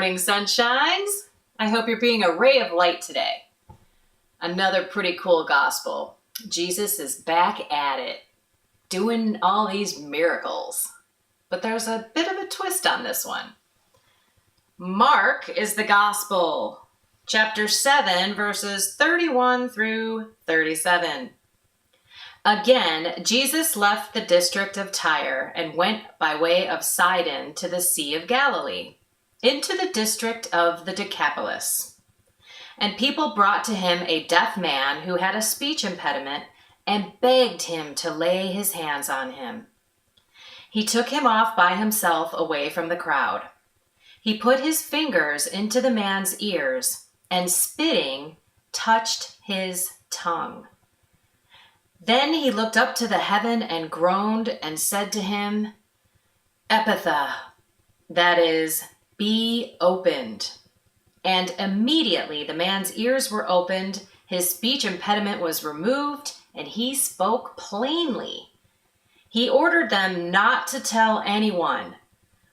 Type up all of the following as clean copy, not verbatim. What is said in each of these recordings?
morning, sunshines. I hope you're being a ray of light today. Another pretty cool gospel. Jesus is back at it, doing all these miracles. But there's a bit of a twist on this one. Mark is the gospel, chapter 7, verses 31 through 37. Again, Jesus left the district of Tyre and went by way of Sidon to the Sea of Galilee, into the district of the Decapolis. And people brought to him a deaf man who had a speech impediment and begged him to lay his hands on him. He took him off by himself away from the crowd. He put his fingers into the man's ears and, spitting, touched his tongue. Then he looked up to the heaven and groaned and said to him, Ephphatha, that is, be opened. And immediately the man's ears were opened, his speech impediment was removed, and he spoke plainly. He ordered them not to tell anyone,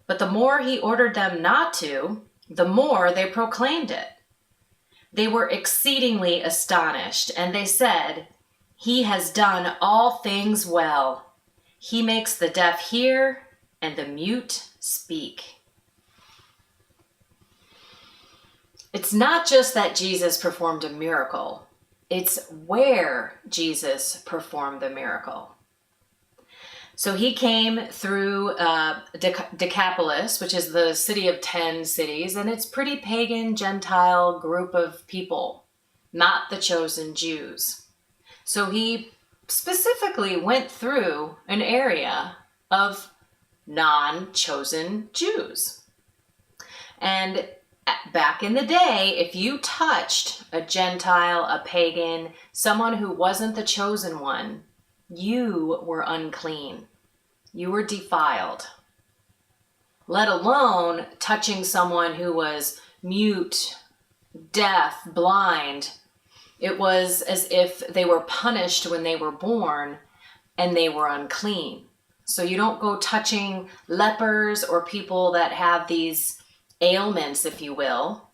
but the more he ordered them not to, the more they proclaimed it. They were exceedingly astonished, and they said, He has done all things well. He makes the deaf hear and the mute speak. It's not just that Jesus performed a miracle. It's where Jesus performed the miracle. So he came through Decapolis, which is the city of 10 cities, and it's pretty pagan, gentile group of people, not the chosen Jews. So he specifically went through an area of non-chosen Jews. And back in the day, if you touched a Gentile, a pagan, someone who wasn't the chosen one, you were unclean. You were defiled. Let alone touching someone who was mute, deaf, blind. It was as if they were punished when they were born and they were unclean. So you don't go touching lepers or people that have these ailments, if you will,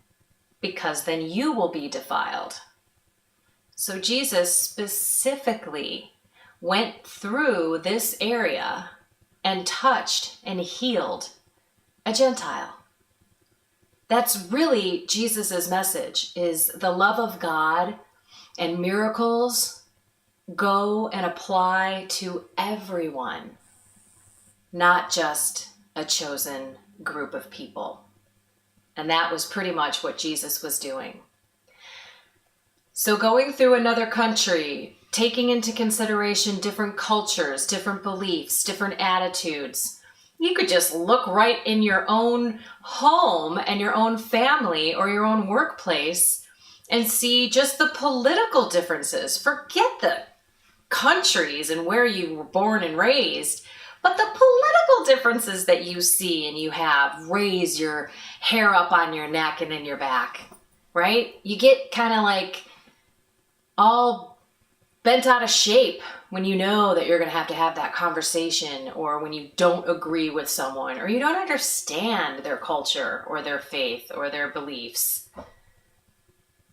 because then you will be defiled. So Jesus specifically went through this area and touched and healed a Gentile. That's really Jesus's message, is the love of God and miracles go and apply to everyone, not just a chosen group of people. And that was pretty much what Jesus was doing. So going through another country, taking into consideration different cultures, different beliefs, different attitudes, you could just look right in your own home and your own family or your own workplace and see just the political differences. Forget the countries and where you were born and raised, but the political differences that you see and you have raise your hair up on your neck and in your back, right? You get kind of like all bent out of shape when you know that you're going to have that conversation, or when you don't agree with someone, or you don't understand their culture or their faith or their beliefs.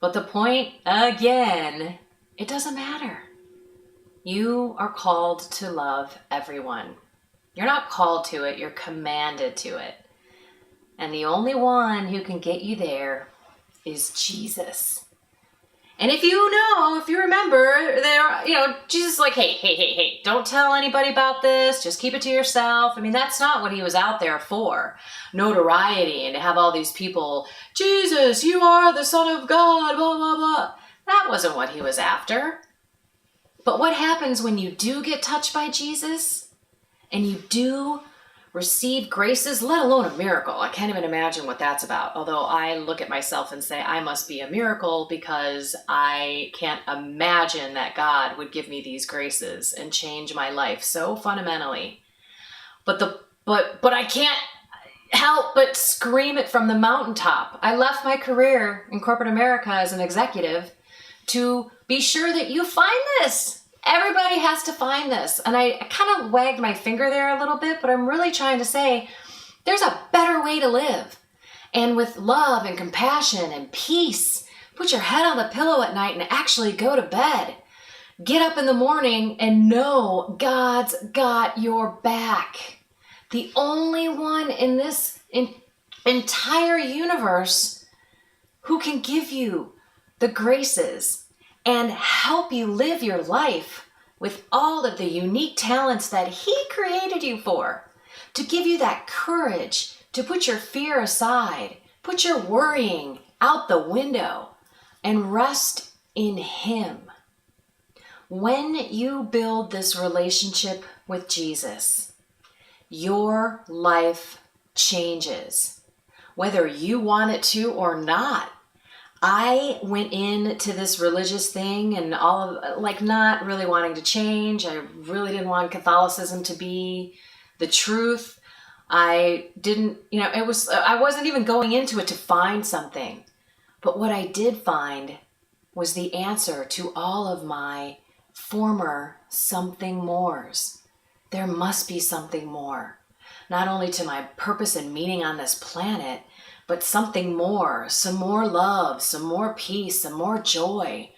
But the point, again, it doesn't matter. You are called to love everyone. You're not called to it, you're commanded to it. And the only one who can get you there is Jesus. And if you remember, Jesus is like, hey, don't tell anybody about this. Just keep it to yourself. I mean, that's not what he was out there for. Notoriety and to have all these people, Jesus, you are the Son of God, blah, blah, blah. That wasn't what he was after. But what happens when you do get touched by Jesus and you do receive graces, let alone a miracle? I can't even imagine what that's about. Although I look at myself and say, I must be a miracle, because I can't imagine that God would give me these graces and change my life so fundamentally. But I can't help but scream it from the mountaintop. I left my career in corporate America as an executive to be sure that you find this. Everybody has to find this. And I kind of wagged my finger there a little bit, but I'm really trying to say there's a better way to live. and with love and compassion and peace. Put your head on the pillow at night and actually go to bed. Get up in the morning and know God's got your back. The only one in this entire universe who can give you the graces and help you live your life with all of the unique talents that He created you for, to give you that courage to put your fear aside, put your worrying out the window, and rest in Him. When you build this relationship with Jesus, your life changes, whether you want it to or not. I went into this religious thing and not really wanting to change. I really didn't want Catholicism to be the truth. I wasn't even going into it to find something. But what I did find was the answer to all of my former something mores. There must be something more, not only to my purpose and meaning on this planet, but something more, some more love, some more peace, some more joy.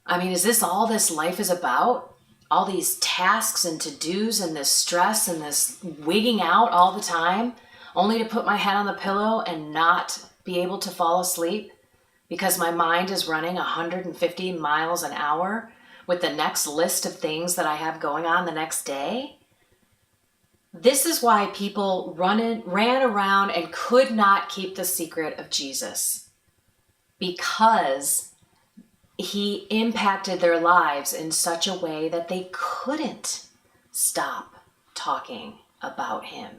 I mean, is this all this life is about? All these tasks and to-dos and this stress and this wigging out all the time, only to put my head on the pillow and not be able to fall asleep because my mind is running 150 miles an hour with the next list of things that I have going on the next day? This is why people ran around and could not keep the secret of Jesus, because He impacted their lives in such a way that they couldn't stop talking about Him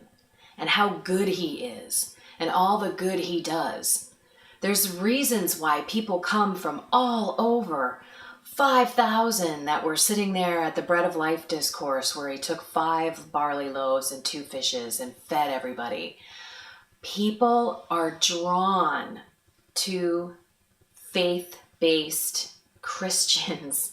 and how good He is and all the good He does. There's reasons why people come from all over. 5,000 that were sitting there at the Bread of Life discourse where He took 5 barley loaves and 2 fishes and fed everybody. People are drawn to faith-based Christians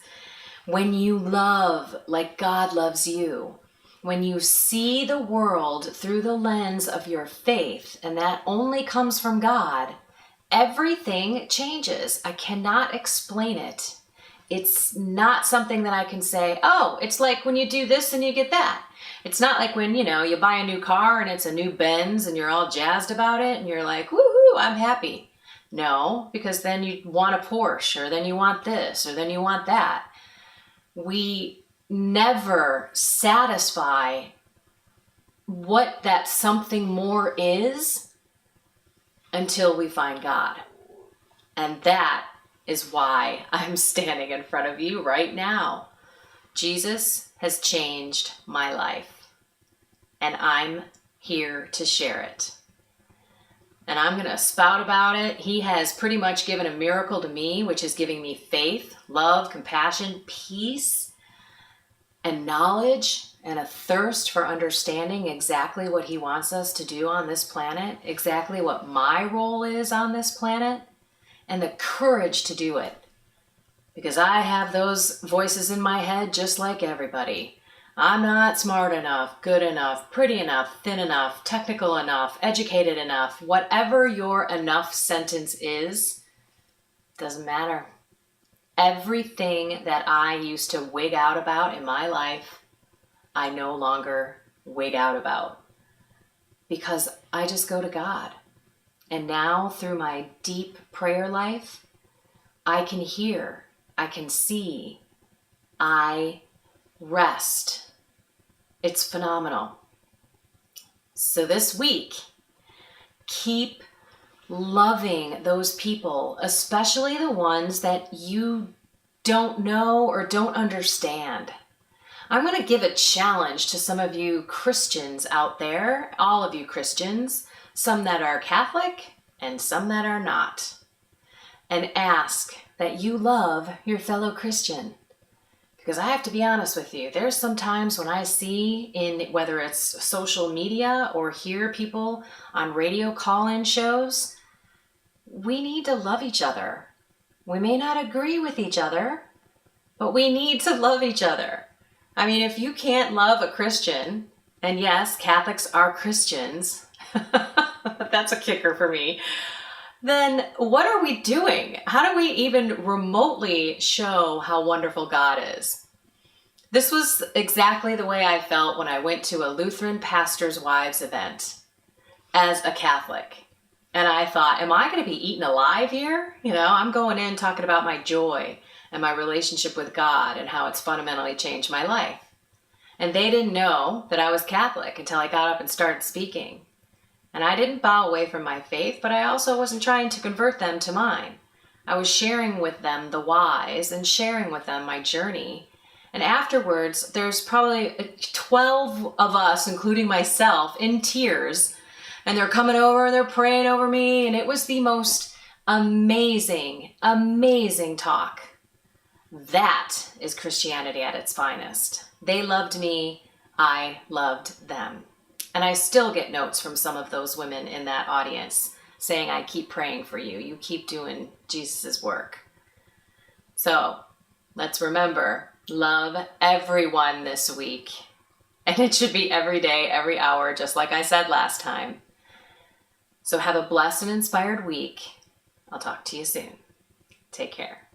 when you love like God loves you, when you see the world through the lens of your faith, and that only comes from God, everything changes. I cannot explain it. It's not something that I can say, oh, it's like when you do this and you get that. It's not like when, you buy a new car and it's a new Benz and you're all jazzed about it and you're like, woohoo, I'm happy. No, because then you want a Porsche, or then you want this, or then you want that. We never satisfy what that something more is until we find God. And that is why I'm standing in front of you right now. Jesus has changed my life, and I'm here to share it. And I'm going to spout about it. He has pretty much given a miracle to me, which is giving me faith, love, compassion, peace, and knowledge, and a thirst for understanding exactly what He wants us to do on this planet, exactly what my role is on this planet, and the courage to do it. Because I have those voices in my head just like everybody. I'm not smart enough, good enough, pretty enough, thin enough, technical enough, educated enough. Whatever your enough sentence is, doesn't matter. Everything that I used to wig out about in my life, I no longer wig out about. Because I just go to God. And now, through my deep prayer life, I can hear, I can see, I rest. It's phenomenal. So this week, keep loving those people, especially the ones that you don't know or don't understand. I'm going to give a challenge to some of you Christians out there, all of you Christians, some that are Catholic and some that are not, and ask that you love your fellow Christian. Because I have to be honest with you, there's some times when I see in whether it's social media or hear people on radio call-in shows, we need to love each other. We may not agree with each other, but we need to love each other. I mean, if you can't love a Christian, and yes, Catholics are Christians, That's a kicker for me. Then what are we doing? How do we even remotely show how wonderful God is? This was exactly the way I felt when I went to a Lutheran pastor's wives event as a Catholic. And I thought, am I going to be eaten alive here? I'm going in talking about my joy and my relationship with God and how it's fundamentally changed my life. And they didn't know that I was Catholic until I got up and started speaking. And I didn't bow away from my faith, but I also wasn't trying to convert them to mine. I was sharing with them the whys and sharing with them my journey. And afterwards, there's probably 12 of us, including myself, in tears. And they're coming over and they're praying over me. And it was the most amazing, amazing talk. That is Christianity at its finest. They loved me. I loved them. And I still get notes from some of those women in that audience saying, I keep praying for you. You keep doing Jesus' work. So let's remember, love everyone this week. And it should be every day, every hour, just like I said last time. So have a blessed and inspired week. I'll talk to you soon. Take care.